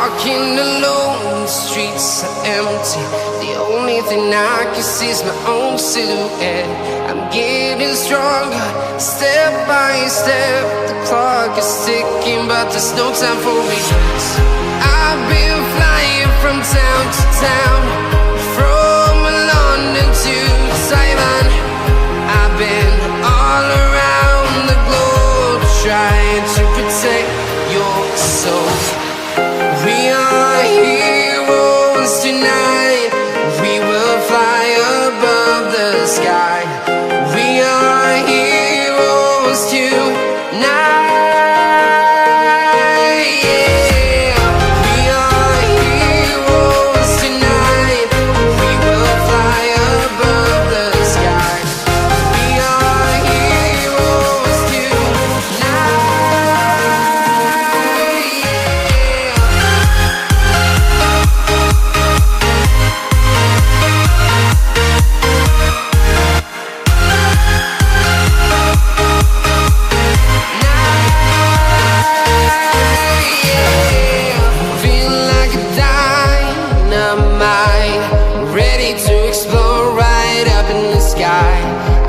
walking alone, the streets are empty. The only thing I can see is my own silhouette. I'm getting stronger, step by step. The clock is ticking, but there's no time for regrets. I've been flying from town to town, from London to Taiwan. I've been all around the globe, trying to protect your soul. We are heroes tonight. We will fly above the sky. We are heroes tonight.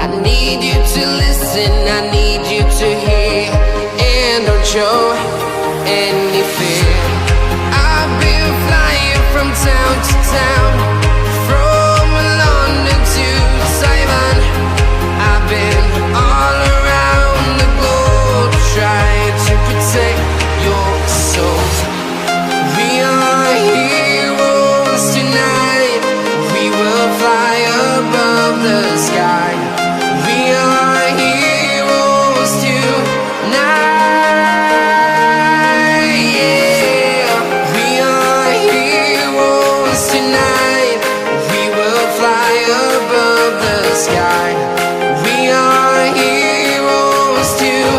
I need you to listen, I need you to hear, and don't show any fear. I've been flying from town to town, from London to Taiwan. I've been all around the globe, trying to protect your soul. We are heroes tonight. We will fly above the sky. We are heroes tonight. Yeah. We are heroes tonight. We will fly above the sky. We are heroes tonight.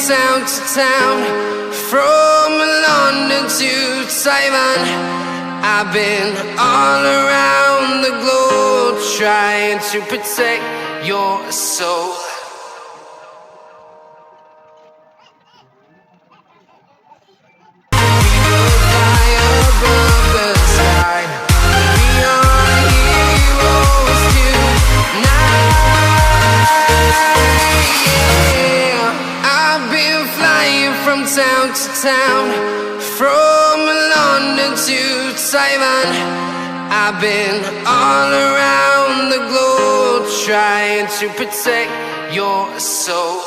Town to town, from London to Taiwan. I've been all around the globe, trying to protect your soul. Town to town, from London to Taiwan. I've been all around the globe, trying to protect your soul.